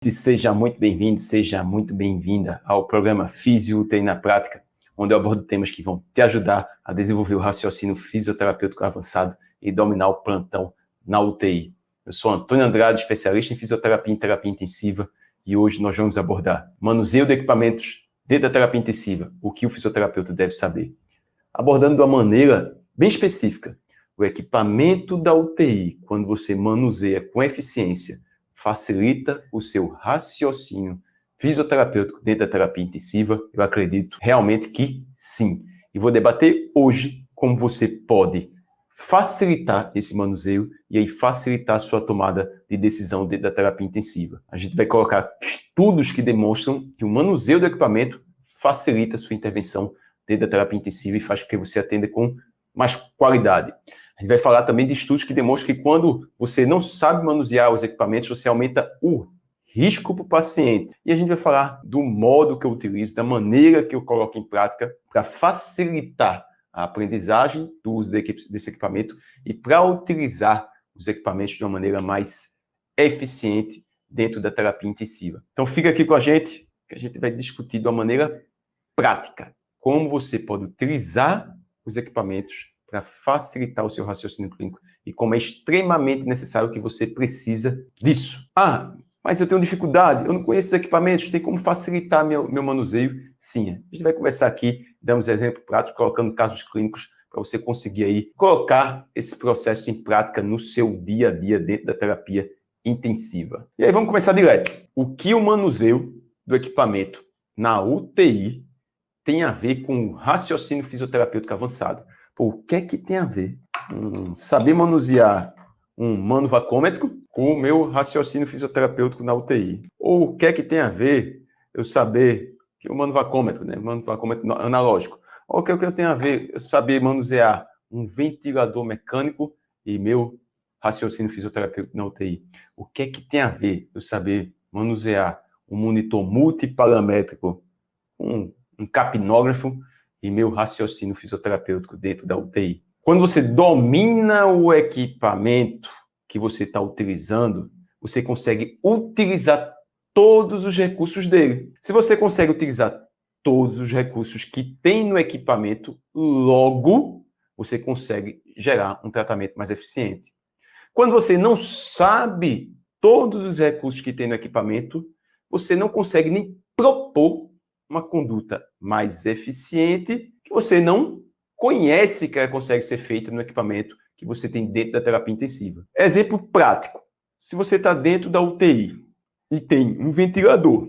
Seja muito bem-vindo, seja muito bem-vinda ao programa Fisiotreino na Prática, onde eu abordo temas que vão te ajudar a desenvolver o raciocínio fisioterapêutico avançado e dominar o plantão na UTI. Eu sou Antônio Andrade, especialista em fisioterapia e terapia intensiva, e hoje nós vamos abordar manuseio de equipamentos dentro da terapia intensiva, o que o fisioterapeuta deve saber. Abordando de uma maneira bem específica, o equipamento da UTI, quando você manuseia com eficiência, facilita o seu raciocínio fisioterapêutico dentro da terapia intensiva? Eu acredito realmente que sim. E vou debater hoje como você pode facilitar esse manuseio e aí facilitar a sua tomada de decisão dentro da terapia intensiva. A gente vai colocar estudos que demonstram que o manuseio do equipamento facilita a sua intervenção dentro da terapia intensiva e faz com que você atenda com mais qualidade. A gente vai falar também de estudos que demonstram que quando você não sabe manusear os equipamentos, você aumenta o risco para o paciente. E a gente vai falar do modo que eu utilizo, da maneira que eu coloco em prática para facilitar a aprendizagem do uso desse equipamento e para utilizar os equipamentos de uma maneira mais eficiente dentro da terapia intensiva. Então fica aqui com a gente, que a gente vai discutir de uma maneira prática como você pode utilizar os equipamentos para facilitar o seu raciocínio clínico e como é extremamente necessário que você precisa disso. Ah, mas eu tenho dificuldade, eu não conheço os equipamentos, tem como facilitar meu manuseio? Sim, a gente vai conversar aqui, damos exemplo prático, colocando casos clínicos para você conseguir aí colocar esse processo em prática no seu dia a dia dentro da terapia intensiva. E aí vamos começar direto. O que o manuseio do equipamento na UTI tem a ver com o raciocínio fisioterapêutico avançado? Pô, o que é que tem a ver saber manusear um manovacômetro com o meu raciocínio fisioterapêutico na UTI? Ou o que é que tem a ver eu saber que o manovacômetro, né, manovacômetro analógico, ou o que é que tem a ver eu saber manusear um ventilador mecânico e meu raciocínio fisioterapêutico na UTI? O que é que tem a ver eu saber manusear um monitor multiparamétrico com um capnógrafo e meu raciocínio fisioterapêutico dentro da UTI? Quando você domina o equipamento que você está utilizando, você consegue utilizar todos os recursos dele. Se você consegue utilizar todos os recursos que tem no equipamento, logo você consegue gerar um tratamento mais eficiente. Quando você não sabe todos os recursos que tem no equipamento, você não consegue nem propor uma conduta mais eficiente que você não conhece que ela consegue ser feita no equipamento que você tem dentro da terapia intensiva. Exemplo prático. Se você está dentro da UTI e tem um ventilador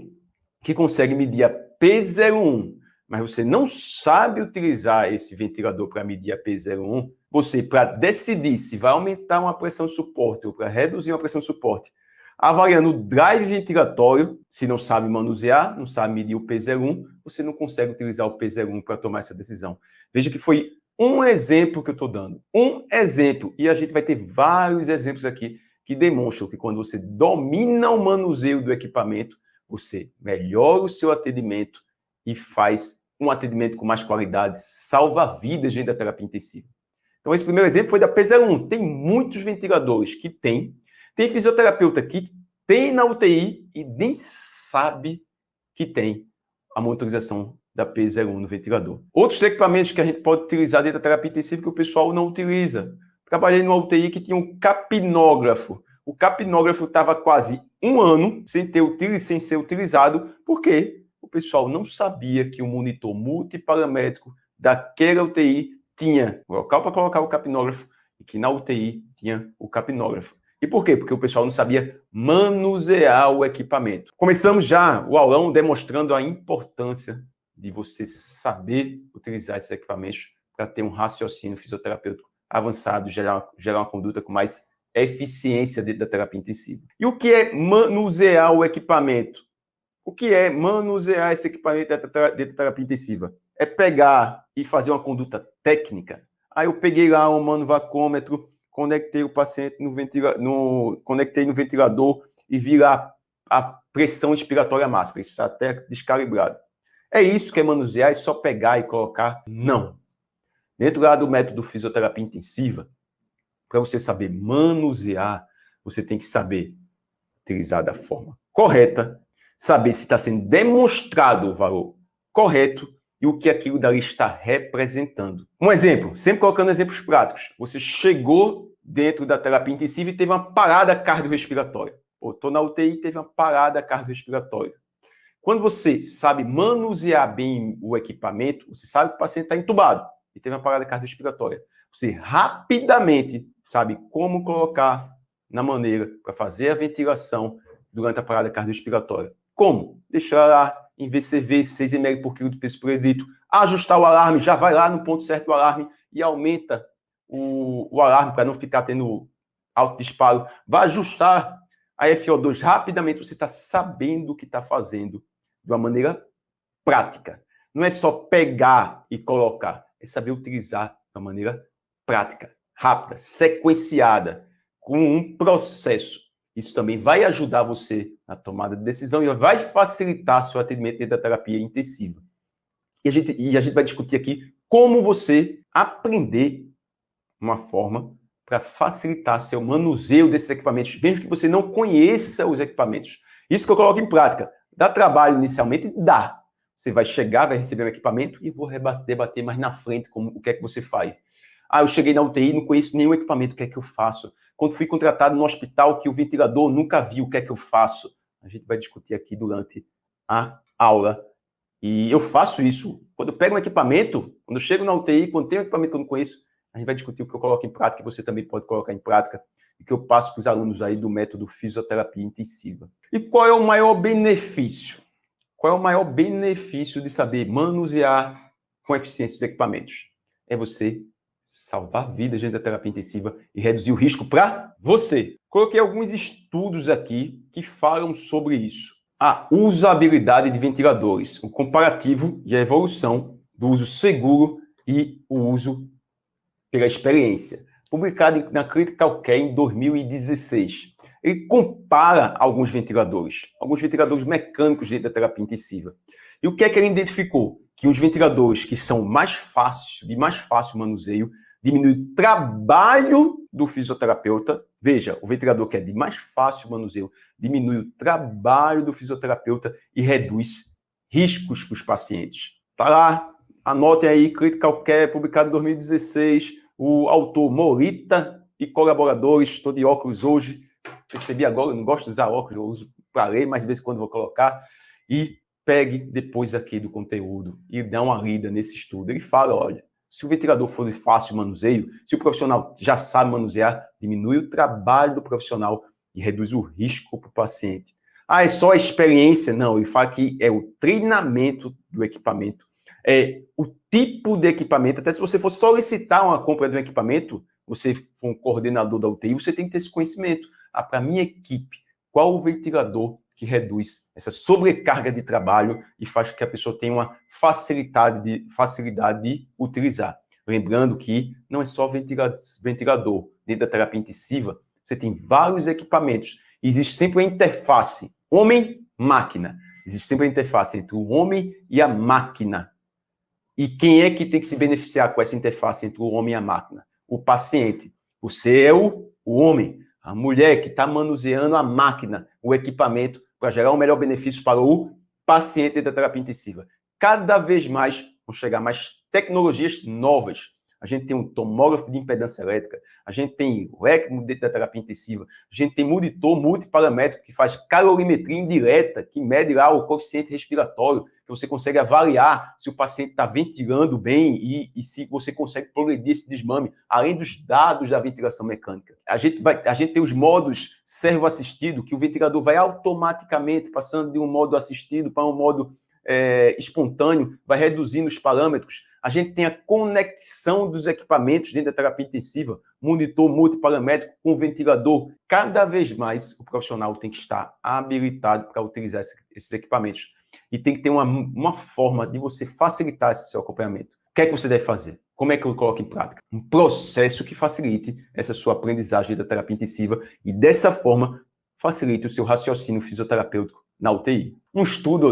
que consegue medir a P01, mas você não sabe utilizar esse ventilador para medir a P01, você, para decidir se vai aumentar uma pressão suporte ou para reduzir uma pressão suporte, avaliando o drive ventilatório, se não sabe manusear, não sabe medir o P01, você não consegue utilizar o P01 para tomar essa decisão. Veja que foi um exemplo que eu estou dando. Um exemplo. E a gente vai ter vários exemplos aqui que demonstram que quando você domina o manuseio do equipamento, você melhora o seu atendimento e faz um atendimento com mais qualidade, salva vidas dentro da terapia intensiva. Então, esse primeiro exemplo foi da P01. Tem muitos ventiladores que tem fisioterapeuta que tem na UTI e nem sabe que tem a monitorização da P01 no ventilador. Outros equipamentos que a gente pode utilizar dentro da terapia intensiva que o pessoal não utiliza. Trabalhei numa UTI que tinha um capnógrafo. O capnógrafo estava quase um ano sem ser utilizado, porque o pessoal não sabia que o monitor multiparamétrico daquela UTI tinha o local para colocar o capnógrafo e que na UTI tinha o capnógrafo. E por quê? Porque o pessoal não sabia manusear o equipamento. Começamos já o aulão demonstrando a importância de você saber utilizar esses equipamentos para ter um raciocínio fisioterapêutico avançado, gerar uma conduta com mais eficiência dentro da terapia intensiva. E o que é manusear o equipamento? O que é manusear esse equipamento dentro da terapia intensiva? É pegar e fazer uma conduta técnica. Aí eu peguei lá um manovacômetro, conectei o paciente conectei no ventilador e vi lá a pressão expiratória máxima. Isso está até descalibrado. É isso que é manusear, é só pegar e colocar? Não. Dentro lá do método fisioterapia intensiva, para você saber manusear, você tem que saber utilizar da forma correta, saber se está sendo demonstrado o valor correto e o que aquilo dali está representando. Um exemplo, sempre colocando exemplos práticos. Você chegou dentro da terapia intensiva e teve uma parada cardiorrespiratória. Estou na UTI e teve uma parada cardiorrespiratória. Quando você sabe manusear bem o equipamento, você sabe que o paciente está entubado e teve uma parada cardiorrespiratória. Você rapidamente sabe como colocar na maneira para fazer a ventilação durante a parada cardiorrespiratória. Como? Deixar lá em VCV 6 ml por quilo de peso por litro, ajustar o alarme, já vai lá no ponto certo do alarme e aumenta o alarme para não ficar tendo alto disparo. Vai ajustar a FO2 rapidamente, você está sabendo o que está fazendo de uma maneira prática. Não é só pegar e colocar, é saber utilizar de uma maneira prática, rápida, sequenciada, com um processo. Isso também vai ajudar você na tomada de decisão e vai facilitar seu atendimento dentro da terapia intensiva. E a gente vai discutir aqui como você aprender uma forma para facilitar seu manuseio desses equipamentos, mesmo que você não conheça os equipamentos. Isso que eu coloco em prática. Dá trabalho inicialmente? Dá. Você vai chegar, vai receber um equipamento e vou debater mais na frente como, o que é que você faz. Eu cheguei na UTI, não conheço nenhum equipamento, o que é que eu faço? Quando fui contratado no hospital, que o ventilador nunca vi, o que é que eu faço? A gente vai discutir aqui durante a aula. E eu faço isso. Quando eu pego um equipamento, quando eu chego na UTI, quando tem um equipamento que eu não conheço, a gente vai discutir o que eu coloco em prática, que você também pode colocar em prática, e que eu passo para os alunos aí do método fisioterapia intensiva. E qual é o maior benefício? Qual é o maior benefício de saber manusear com eficiência os equipamentos? É você salvar vidas dentro da terapia intensiva e reduzir o risco para você. Coloquei alguns estudos aqui que falam sobre isso. A usabilidade de ventiladores, o comparativo e a evolução do uso seguro e o uso pela experiência, publicado na Critical Care em 2016. Ele compara alguns ventiladores mecânicos dentro da terapia intensiva. E o que é que ele identificou? Que os ventiladores que são de mais fácil manuseio, diminui o trabalho do fisioterapeuta. Veja, o ventilador que é de mais fácil manuseio, diminui o trabalho do fisioterapeuta e reduz riscos para os pacientes. Tá lá, anotem aí, Critical Care, publicado em 2016, o autor Morita e colaboradores. Estou de óculos hoje, percebi agora, eu não gosto de usar óculos, eu uso para ler, mas de vez em quando vou colocar. E pegue depois aqui do conteúdo e dá uma lida nesse estudo. Ele fala, olha, se o ventilador for de fácil manuseio, se o profissional já sabe manusear, diminui o trabalho do profissional e reduz o risco para o paciente. É só a experiência? Não, ele fala que é o treinamento do equipamento, é o tipo de equipamento. Até se você for solicitar uma compra de um equipamento, você for um coordenador da UTI, você tem que ter esse conhecimento. Para a minha equipe, qual o ventilador que reduz essa sobrecarga de trabalho e faz com que a pessoa tenha uma facilidade de utilizar. Lembrando que não é só ventilador. Dentro da terapia intensiva, você tem vários equipamentos. Existe sempre uma interface homem-máquina. Existe sempre uma interface entre o homem e a máquina. E quem é que tem que se beneficiar com essa interface entre o homem e a máquina? O paciente. Você é o homem. A mulher que está manuseando a máquina, o equipamento, para gerar um melhor benefício para o paciente da terapia intensiva. Cada vez mais vão chegar mais tecnologias novas. A gente tem um tomógrafo de impedância elétrica, a gente tem o ECMO dentro da terapia intensiva, a gente tem monitor multiparamétrico que faz calorimetria indireta, que mede lá o coeficiente respiratório, que você consegue avaliar se o paciente está ventilando bem e se você consegue progredir esse desmame, além dos dados da ventilação mecânica. A gente tem os modos servo-assistido, que o ventilador vai automaticamente passando de um modo assistido para um modo espontâneo, vai reduzindo os parâmetros. A gente tem a conexão dos equipamentos dentro da terapia intensiva, monitor multiparamétrico com ventilador. Cada vez mais o profissional tem que estar habilitado para utilizar esses equipamentos. E tem que ter uma forma de você facilitar esse seu acompanhamento. O que é que você deve fazer? Como é que eu coloco em prática? Um processo que facilite essa sua aprendizagem da terapia intensiva e, dessa forma, facilite o seu raciocínio fisioterapêutico na UTI. Um estudo,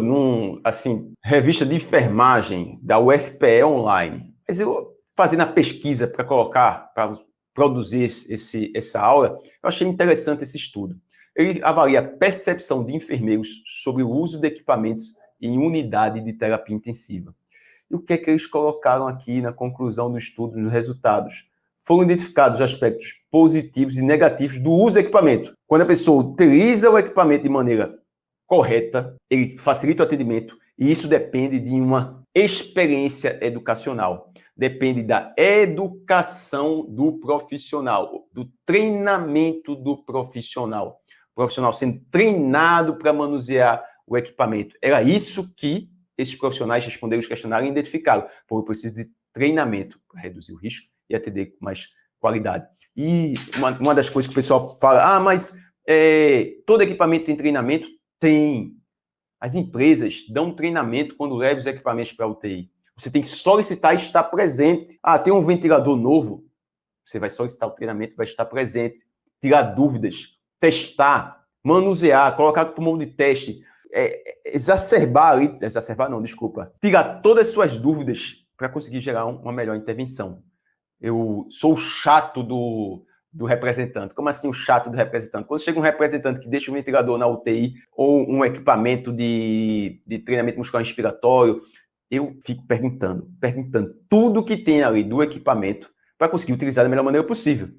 revista de enfermagem da UFPE online. Mas eu, fazendo a pesquisa para produzir essa aula, eu achei interessante esse estudo. Ele avalia a percepção de enfermeiros sobre o uso de equipamentos em unidade de terapia intensiva. E o que é que eles colocaram aqui na conclusão do estudo, nos resultados? Foram identificados aspectos positivos e negativos do uso do equipamento. Quando a pessoa utiliza o equipamento de maneira correta, ele facilita o atendimento, e isso depende de uma experiência educacional. Depende da educação do profissional, do treinamento do profissional. O profissional sendo treinado para manusear o equipamento. Era isso que esses profissionais responderam os questionários e identificaram. Pô, eu preciso de treinamento para reduzir o risco e atender com mais qualidade. E uma das coisas que o pessoal fala, mas todo equipamento tem treinamento? Tem. As empresas dão treinamento quando levam os equipamentos para a UTI. Você tem que solicitar e estar presente. Tem um ventilador novo? Você vai solicitar o treinamento, vai estar presente. Tirar dúvidas, testar, manusear, colocar no pulmão de teste, tirar todas as suas dúvidas para conseguir gerar uma melhor intervenção. Eu sou o chato do representante. Como assim o chato do representante? Quando chega um representante que deixa um ventilador na UTI ou um equipamento de treinamento muscular respiratório, eu fico perguntando tudo que tem ali do equipamento para conseguir utilizar da melhor maneira possível.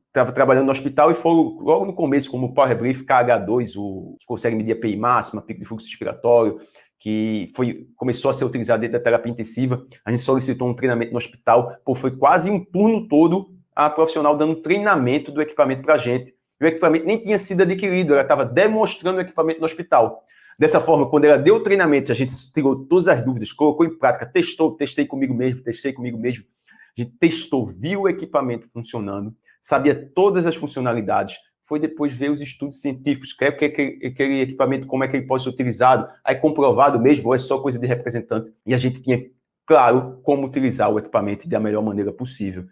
Estava trabalhando no hospital e foram logo no começo, como o Power Brief KH2, que consegue medir a PI máxima, pico de fluxo respiratório, que começou a ser utilizado dentro da terapia intensiva. A gente solicitou um treinamento no hospital, foi quase um turno todo a profissional dando treinamento do equipamento para a gente. E o equipamento nem tinha sido adquirido, ela estava demonstrando o equipamento no hospital. Dessa forma, quando ela deu o treinamento, a gente tirou todas as dúvidas, colocou em prática, testei comigo mesmo. A gente testou, viu o equipamento funcionando, sabia todas as funcionalidades, foi depois ver os estudos científicos, aquele equipamento, como é que ele pode ser utilizado, aí comprovado mesmo, ou é só coisa de representante. E a gente tinha, claro, como utilizar o equipamento da melhor maneira possível.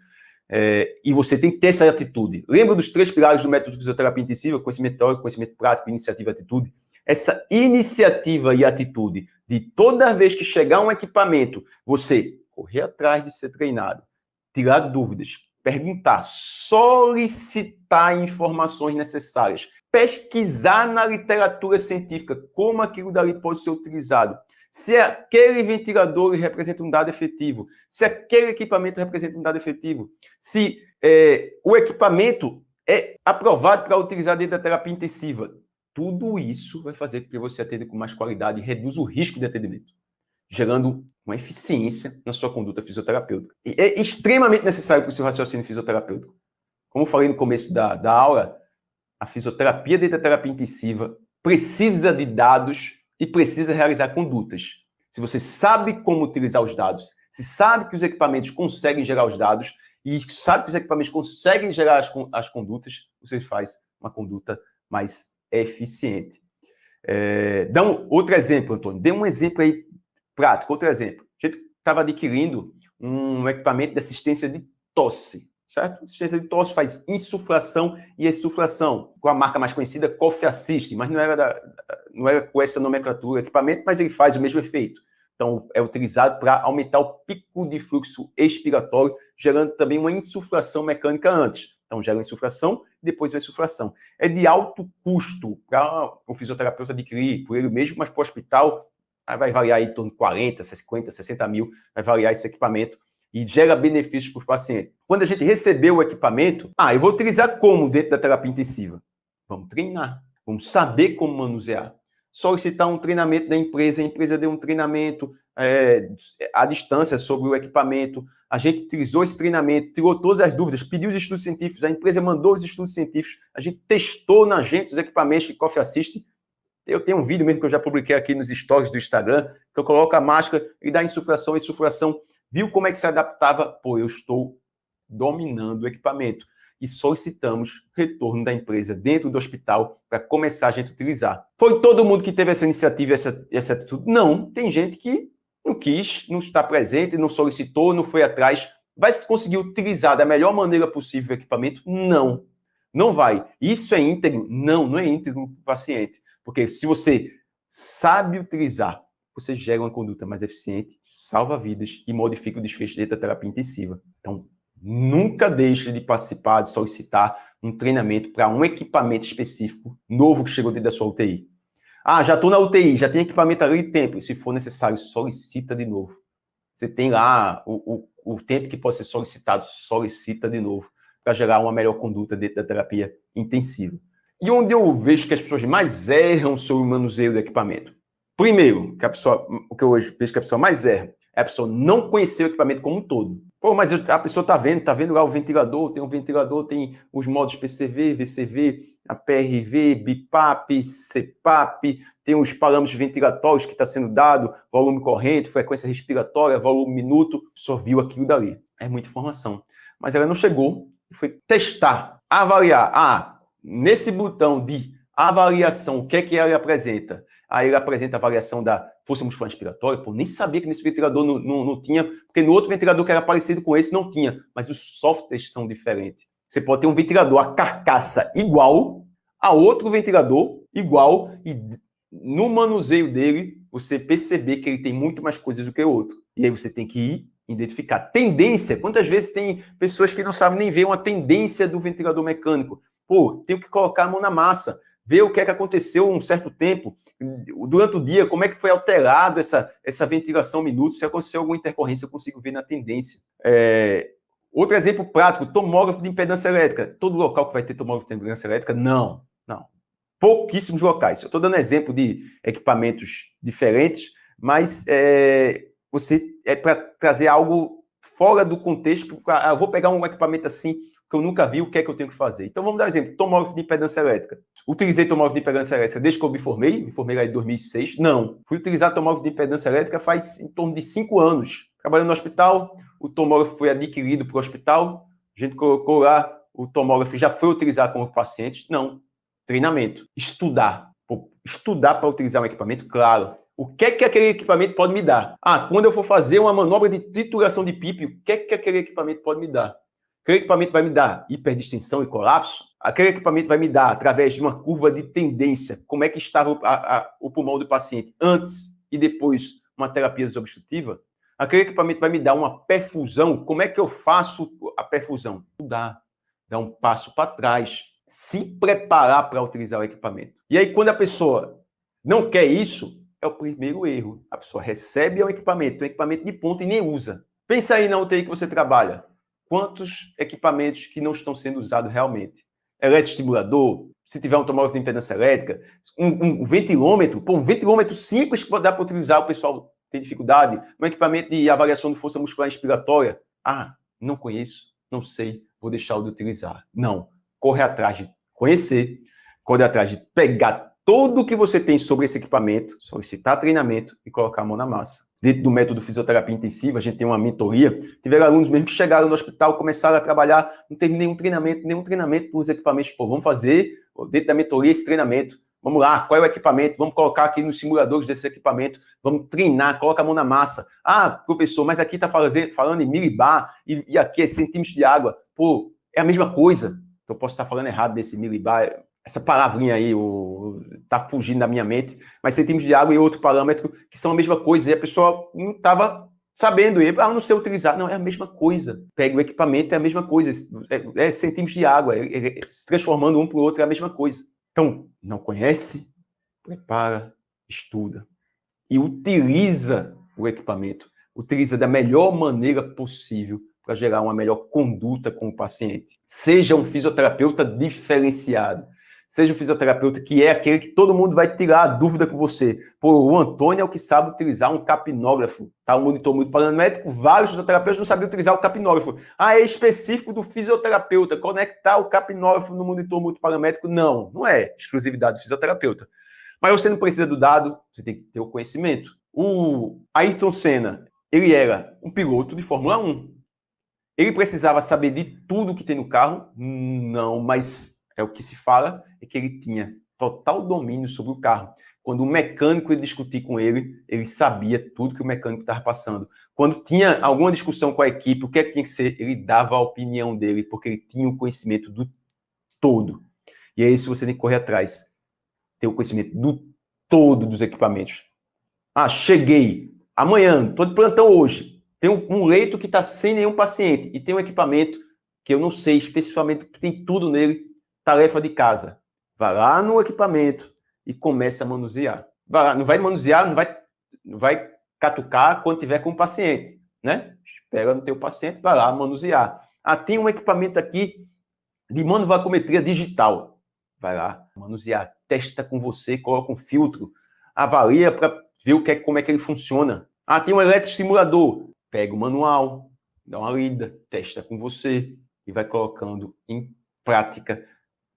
E você tem que ter essa atitude. Lembra dos 3 pilares do método de fisioterapia intensiva? Conhecimento teórico, conhecimento prático, iniciativa e atitude. Essa iniciativa e atitude de toda vez que chegar um equipamento, você correr atrás de ser treinado, tirar dúvidas, perguntar, solicitar informações necessárias, pesquisar na literatura científica como aquilo dali pode ser utilizado. Se aquele ventilador representa um dado efetivo, se aquele equipamento representa um dado efetivo, se o equipamento é aprovado para utilizar dentro da terapia intensiva, tudo isso vai fazer com que você atenda com mais qualidade e reduza o risco de atendimento, gerando uma eficiência na sua conduta fisioterapêutica. E é extremamente necessário para o seu raciocínio fisioterapêutico. Como eu falei no começo da aula, a fisioterapia dentro da terapia intensiva precisa de dados e precisa realizar condutas. Se você sabe como utilizar os dados, se sabe que os equipamentos conseguem gerar os dados e sabe que os equipamentos conseguem gerar as condutas, você faz uma conduta mais eficiente. Dá outro exemplo, Antônio. Dê um exemplo aí prático, outro exemplo. A gente estava adquirindo um equipamento de assistência de tosse, certo? Assistência de tosse faz insuflação e exsuflação, com a marca mais conhecida, Coffee Assist, mas não era com essa nomenclatura do equipamento, mas ele faz o mesmo efeito. Então, é utilizado para aumentar o pico de fluxo expiratório, gerando também uma insuflação mecânica antes. Então, gera uma insuflação e depois uma insuflação. É de alto custo para o fisioterapeuta adquirir por ele mesmo, mas para o hospital vai variar em torno de 40, 50, 60 mil, vai variar esse equipamento e gera benefícios para o paciente. Quando a gente recebeu o equipamento, eu vou utilizar como dentro da terapia intensiva? Vamos treinar, vamos saber como manusear. Solicitar um treinamento da empresa, a empresa deu um treinamento à distância sobre o equipamento, a gente utilizou esse treinamento, tirou todas as dúvidas, pediu os estudos científicos, a empresa mandou os estudos científicos, a gente testou na gente os equipamentos de Coffee Assist. Eu tenho um vídeo mesmo que eu já publiquei aqui nos stories do Instagram, que eu coloco a máscara e dá insuflação, viu como é que se adaptava? Eu estou dominando o equipamento. E solicitamos retorno da empresa dentro do hospital para começar a gente utilizar. Foi todo mundo que teve essa iniciativa, essa atitude? Não, tem gente que não quis, não está presente, não solicitou, não foi atrás. Vai conseguir utilizar da melhor maneira possível o equipamento? Não, não vai. Isso é íntegro? Não, não é íntegro para o paciente. Porque se você sabe utilizar, você gera uma conduta mais eficiente, salva vidas e modifica o desfecho dentro da terapia intensiva. Então, nunca deixe de participar, de solicitar um treinamento para um equipamento específico novo que chegou dentro da sua UTI. Ah, já estou na UTI, já tem equipamento ali e tempo. Se for necessário, solicita de novo. Você tem lá o tempo que pode ser solicitado, solicita de novo, para gerar uma melhor conduta dentro da terapia intensiva. E onde eu vejo que as pessoas mais erram sobre o manuseio do equipamento? Primeiro, o que eu hoje vejo que a pessoa mais erra é a pessoa não conhecer o equipamento como um todo. Pô, mas a pessoa está vendo lá o ventilador, tem os modos PCV, VCV, a PRV, BIPAP, CPAP, tem os parâmetros ventilatórios que está sendo dado, volume corrente, frequência respiratória, volume minuto, só viu aquilo dali. É muita informação. Mas ela não chegou e foi testar, avaliar. Nesse botão de avaliação, o que é que ela apresenta? Aí ele apresenta a avaliação da força muscular inspiratória. Pô, nem sabia que nesse ventilador não tinha, porque no outro ventilador que era parecido com esse não tinha, mas os softwares são diferentes. Você pode ter um ventilador, a carcaça igual a outro ventilador igual, e no manuseio dele, você perceber que ele tem muito mais coisas do que o outro. E aí você tem que ir identificar. Tendência. Quantas vezes tem pessoas que não sabem nem ver uma tendência do ventilador mecânico? Pô, tenho que colocar a mão na massa, ver o que é que aconteceu um certo tempo, durante o dia, como é que foi alterado essa ventilação minuto, se aconteceu alguma intercorrência, eu consigo ver na tendência. Outro exemplo prático, tomógrafo de impedância elétrica. Todo local que vai ter tomógrafo de impedância elétrica? Não. Pouquíssimos locais. Eu estou dando exemplo de equipamentos diferentes, mas você para trazer algo fora do contexto. Eu vou pegar um equipamento assim, que eu nunca vi, o que é que eu tenho que fazer? Então, vamos dar um exemplo. Tomógrafo de impedância elétrica. Utilizei tomógrafo de impedância elétrica desde que eu me formei lá em 2006. Não. Fui utilizar tomógrafo de impedância elétrica faz em torno de 5 anos. Trabalhando no hospital, o tomógrafo foi adquirido para o hospital, a gente colocou lá, o tomógrafo já foi utilizado com os pacientes. Não. Treinamento. Estudar. Estudar para utilizar um equipamento, claro. O que é que aquele equipamento pode me dar? Quando eu for fazer uma manobra de trituração de PIP, o que é que aquele equipamento pode me dar? Aquele equipamento vai me dar hiperdistensão e colapso? Aquele equipamento vai me dar, através de uma curva de tendência, como é que estava o pulmão do paciente antes e depois uma terapia desobstrutiva? Aquele equipamento vai me dar uma perfusão. Como é que eu faço a perfusão? Dar um passo para trás, se preparar para utilizar o equipamento. E aí, quando a pessoa não quer isso, é o primeiro erro. A pessoa recebe um equipamento de ponta e nem usa. Pensa aí na UTI que você trabalha. Quantos equipamentos que não estão sendo usados realmente? Eletroestimulador, se tiver um tomógrafo de impedância elétrica, um ventilômetro, um ventilômetro simples que dá para utilizar, o pessoal tem dificuldade, um equipamento de avaliação de força muscular inspiratória. Não conheço, não sei, vou deixar de utilizar. Não, corre atrás de conhecer, corre atrás de pegar tudo o que você tem sobre esse equipamento, solicitar treinamento e colocar a mão na massa. Dentro do método fisioterapia intensiva, a gente tem uma mentoria. Tiveram alunos mesmo que chegaram no hospital, começaram a trabalhar, não teve nenhum treinamento dos equipamentos. Vamos fazer, dentro da mentoria, esse treinamento. Vamos lá, qual é o equipamento? Vamos colocar aqui nos simuladores desse equipamento. Vamos treinar, coloca a mão na massa. Professor, mas aqui está falando em milibar e aqui é centímetros de água. É a mesma coisa. Eu posso estar falando errado desse milibar. Essa palavrinha aí tá fugindo da minha mente, mas centímetros de água e outro parâmetro que são a mesma coisa, e a pessoa não estava sabendo, não sei utilizar. Não, é a mesma coisa. Pega o equipamento, é a mesma coisa, é centímetros de água, se transformando um para o outro, é a mesma coisa. Então, não conhece, prepara, estuda e utiliza o equipamento, utiliza da melhor maneira possível para gerar uma melhor conduta com o paciente. Seja um fisioterapeuta diferenciado. Seja um fisioterapeuta que é aquele que todo mundo vai tirar a dúvida com você. O Antônio é o que sabe utilizar um capnógrafo. Tá? Um monitor muito paramétrico, vários fisioterapeutas não sabiam utilizar o capnógrafo. É específico do fisioterapeuta. Conectar o capnógrafo no monitor muito paramétrico, não é exclusividade do fisioterapeuta. Mas você não precisa do dado, você tem que ter o conhecimento. O Ayrton Senna, ele era um piloto de Fórmula 1. Ele precisava saber de tudo que tem no carro? Não, mas o que se fala é que ele tinha total domínio sobre o carro. Quando o mecânico ia discutir com ele, ele sabia tudo que o mecânico estava passando. Quando tinha alguma discussão com a equipe, o que é que tinha que ser? Ele dava a opinião dele, porque ele tinha o conhecimento do todo. E é isso que você tem que correr atrás. Ter o conhecimento do todo dos equipamentos. Cheguei. Amanhã, estou de plantão hoje. Tem um leito que está sem nenhum paciente e tem um equipamento que eu não sei especificamente que tem tudo nele. tarefa de casa. Vai lá no equipamento e começa a manusear. Vai lá, não vai manusear, não vai catucar quando tiver com o paciente, né? Espera no teu paciente, vai lá manusear. Ah, tem um equipamento aqui de manovacometria digital. Vai lá manusear, testa com você, coloca um filtro, avalia para ver como é que ele funciona. Ah, tem um eletrosimulador. Pega o manual, dá uma lida, testa com você e vai colocando em prática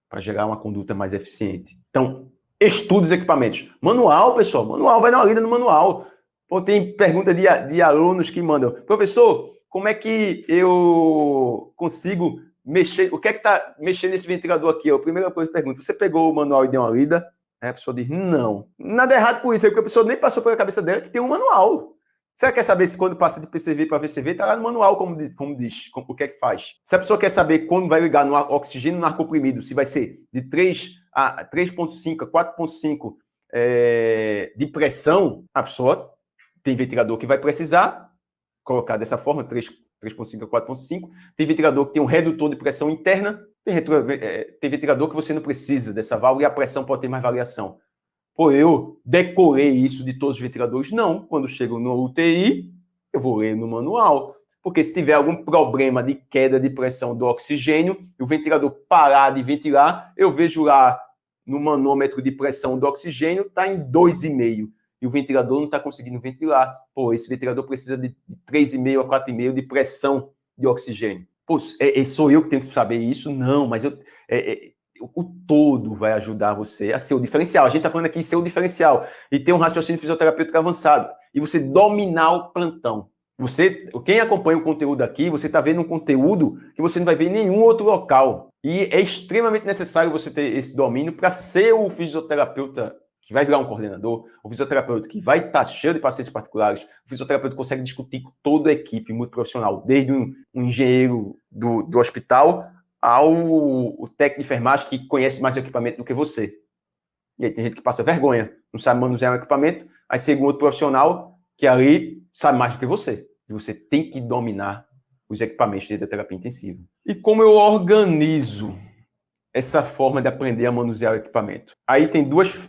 para gerar uma conduta mais eficiente. Então, estude os equipamentos. Manual, pessoal, manual, vai dar uma lida no manual. Pô, tem pergunta de alunos que mandam, professor, como é que eu consigo mexer, o que é que está mexendo nesse ventilador aqui? A primeira coisa que eu pergunto, você pegou o manual e deu uma lida? Aí a pessoa diz, não. Nada errado com isso, porque a pessoa nem passou pela cabeça dela que tem um manual. Você quer saber se quando passa de PCV para VCV, está lá no manual, como diz, o que é que faz. Se a pessoa quer saber quando vai ligar no oxigênio no ar comprimido, se vai ser de 3 a 3,5 a 4,5 de pressão, a pessoa tem ventilador que vai precisar colocar dessa forma, 3,5 a 4,5. Tem ventilador que tem um redutor de pressão interna, tem ventilador que você não precisa dessa válvula e a pressão pode ter mais variação. Pô, eu decorei isso de todos os ventiladores? Não. Quando chego no UTI, eu vou ler no manual. Porque se tiver algum problema de queda de pressão do oxigênio e o ventilador parar de ventilar, eu vejo lá no manômetro de pressão do oxigênio, está em 2,5. E o ventilador não está conseguindo ventilar. Pô, esse ventilador precisa de 3,5 a 4,5 de pressão de oxigênio. Pô, sou eu que tenho que saber isso? Não, mas o todo vai ajudar você a ser o diferencial. A gente está falando aqui em ser o diferencial e ter um raciocínio fisioterapêutico avançado. E você dominar o plantão. Quem acompanha o conteúdo aqui, você está vendo um conteúdo que você não vai ver em nenhum outro local. E é extremamente necessário você ter esse domínio para ser o fisioterapeuta que vai virar um coordenador, o fisioterapeuta que vai estar cheio de pacientes particulares, o fisioterapeuta que consegue discutir com toda a equipe muito profissional, desde um engenheiro do hospital ao técnico de enfermagem que conhece mais o equipamento do que você. E aí tem gente que passa vergonha, não sabe manusear um equipamento, aí chega um outro profissional que ali sabe mais do que você. E você tem que dominar os equipamentos de terapia intensiva. E como eu organizo essa forma de aprender a manusear o equipamento? Aí tem duas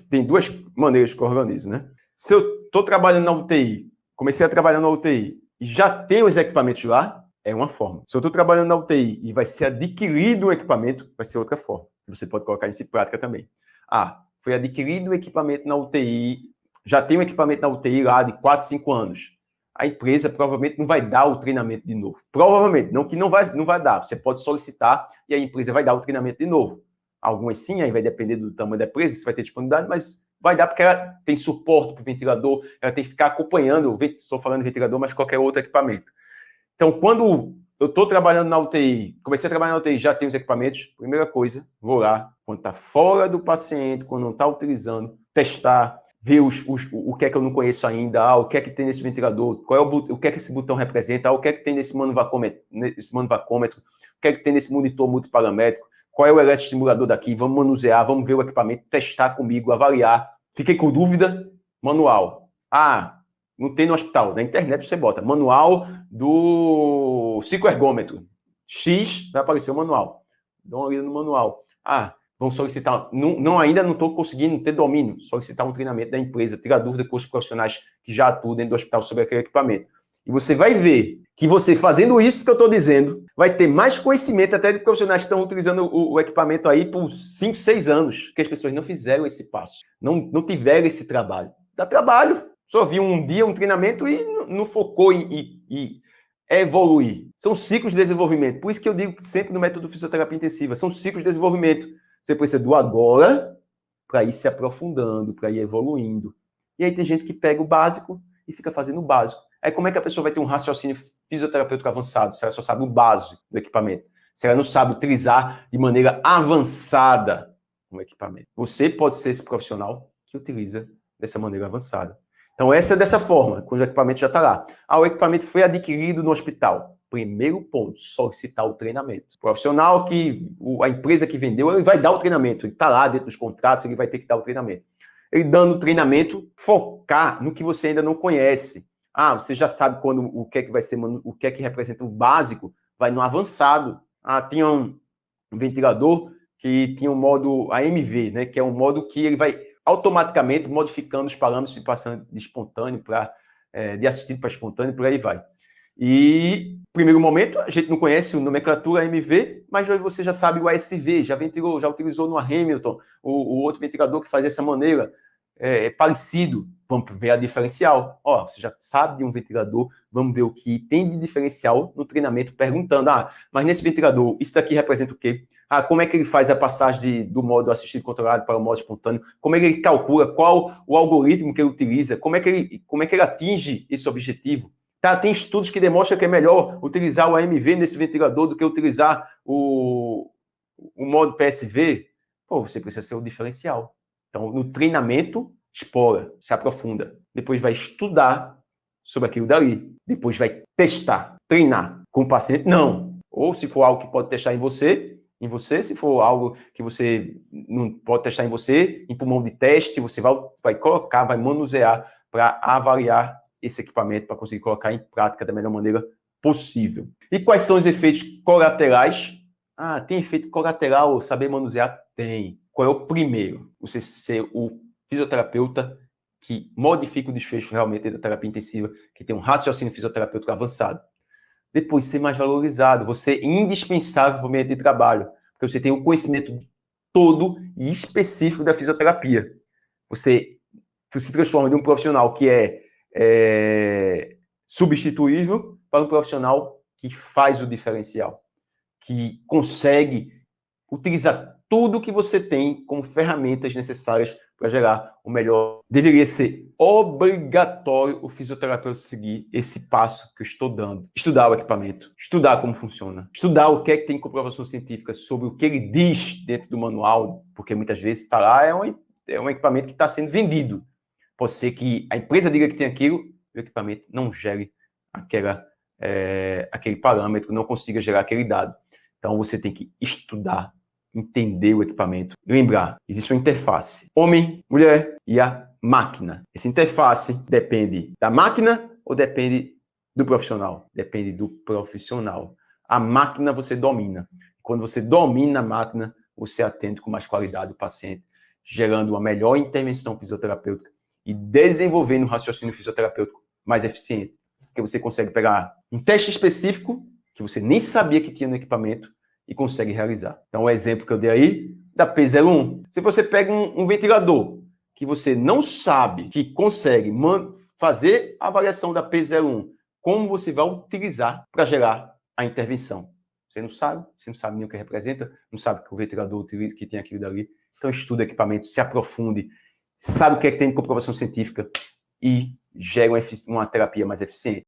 maneiras que eu organizo, né? Se eu estou trabalhando na UTI, comecei a trabalhar na UTI e já tenho os equipamentos lá, é uma forma. Se eu estou trabalhando na UTI e vai ser adquirido um equipamento, vai ser outra forma. Você pode colocar isso em prática também. Ah, foi adquirido um equipamento na UTI, já tem um equipamento na UTI lá de 4, 5 anos. A empresa provavelmente não vai dar o treinamento de novo. Provavelmente, não que não vai dar. Você pode solicitar e a empresa vai dar o treinamento de novo. Algumas sim, aí vai depender do tamanho da empresa, se vai ter disponibilidade, mas vai dar porque ela tem suporte para o ventilador, ela tem que ficar acompanhando, estou falando de ventilador, mas qualquer outro equipamento. Então, quando eu estou trabalhando na UTI, comecei a trabalhar na UTI, já tenho os equipamentos, primeira coisa, vou lá, quando está fora do paciente, quando não está utilizando, testar, ver o que é que eu não conheço ainda, o que é que tem nesse ventilador, o que é que esse botão representa, o que é que tem nesse manuvacômetro, o que é que tem nesse monitor multiparamétrico, qual é o eletroestimulador daqui, vamos manusear, vamos ver o equipamento, testar comigo, avaliar. Fiquei com dúvida, manual. Ah, não tem no hospital, na internet você bota manual do cicloergômetro. X, vai aparecer o manual. Dá uma olhada no manual. Ah, vamos solicitar, ainda não estou conseguindo ter domínio, solicitar um treinamento da empresa, tirar dúvida com os profissionais que já atuam dentro do hospital sobre aquele equipamento. E você vai ver que você fazendo isso que eu estou dizendo, vai ter mais conhecimento até de profissionais que estão utilizando o equipamento aí por 5, 6 anos, que as pessoas não fizeram esse passo, não tiveram esse trabalho. Dá trabalho. Só viu um dia um treinamento e não focou em evoluir. São ciclos de desenvolvimento. Por isso que eu digo sempre no método fisioterapia intensiva, são ciclos de desenvolvimento. Você precisa do agora para ir se aprofundando, para ir evoluindo. E aí tem gente que pega o básico e fica fazendo o básico. Aí como é que a pessoa vai ter um raciocínio fisioterapêutico avançado se ela só sabe o básico do equipamento? Se ela não sabe utilizar de maneira avançada o equipamento. Você pode ser esse profissional que utiliza dessa maneira avançada. Então essa é dessa forma, quando o equipamento já está lá. Ah, o equipamento foi adquirido no hospital. Primeiro ponto, solicitar o treinamento. O profissional a empresa que vendeu, ele vai dar o treinamento. Ele está lá dentro dos contratos, ele vai ter que dar o treinamento. Ele dando o treinamento, focar no que você ainda não conhece. Ah, você já sabe o que é que vai ser, o que é que representa o básico, vai no avançado. Ah, tinha um ventilador que tinha um modo AMV, né, que é um modo que ele vai automaticamente modificando os parâmetros e passando de espontâneo para de assistido para espontâneo, por aí vai. E, no primeiro momento, a gente não conhece a nomenclatura AMV, mas você já sabe o ASV, já ventilou, já utilizou no Hamilton, o outro ventilador que faz dessa maneira, é parecido. Vamos ver a diferencial. Ó, você já sabe de um ventilador, vamos ver o que tem de diferencial no treinamento, perguntando, mas nesse ventilador, isso daqui representa o quê? Como é que ele faz a passagem do modo assistido controlado para o modo espontâneo? Como é que ele calcula? Qual o algoritmo que ele utiliza? Como é que ele atinge esse objetivo? Tá, tem estudos que demonstram que é melhor utilizar o AMV nesse ventilador do que utilizar o modo PSV. Pô, você precisa ser o diferencial. Então, no treinamento, explora, se aprofunda. Depois vai estudar sobre aquilo dali. Depois vai testar, treinar com o paciente. Não. Ou se for algo que pode testar em você, se for algo que você não pode testar em você, em pulmão de teste, você vai colocar, vai manusear para avaliar esse equipamento, para conseguir colocar em prática da melhor maneira possível. E quais são os efeitos colaterais? Tem efeito colateral, saber manusear? Tem. Qual é o primeiro? Você ser o fisioterapeuta que modifica o desfecho realmente da terapia intensiva, que tem um raciocínio fisioterapêutico avançado. Depois, ser mais valorizado, você é indispensável para o ambiente de trabalho, porque você tem o conhecimento todo e específico da fisioterapia. Você se transforma de um profissional que é substituível para um profissional que faz o diferencial, que consegue utilizar tudo que você tem como ferramentas necessárias para gerar o melhor. Deveria ser obrigatório o fisioterapeuta seguir esse passo que eu estou dando. Estudar o equipamento, estudar como funciona, estudar o que é que tem comprovação científica sobre o que ele diz dentro do manual, porque muitas vezes está lá, é um equipamento que está sendo vendido. Pode ser que a empresa diga que tem aquilo, o equipamento não gere aquele parâmetro, não consiga gerar aquele dado. Então, você tem que estudar, entender o equipamento. Lembrar, existe uma interface. Homem, mulher e a máquina. Essa interface depende da máquina ou depende do profissional? Depende do profissional. A máquina você domina. Quando você domina a máquina, você atende com mais qualidade o paciente, gerando uma melhor intervenção fisioterapêutica e desenvolvendo um raciocínio fisioterapêutico mais eficiente. Porque você consegue pegar um teste específico que você nem sabia que tinha no equipamento e consegue realizar. Então, o exemplo que eu dei aí, da P01. Se você pega um ventilador que você não sabe que consegue fazer a avaliação da P01, como você vai utilizar para gerar a intervenção? Você não sabe nem o que representa, não sabe que o ventilador utiliza, que tem aquilo dali. Então, estuda equipamento, se aprofunde, sabe o que é que tem de comprovação científica e gera uma terapia mais eficiente.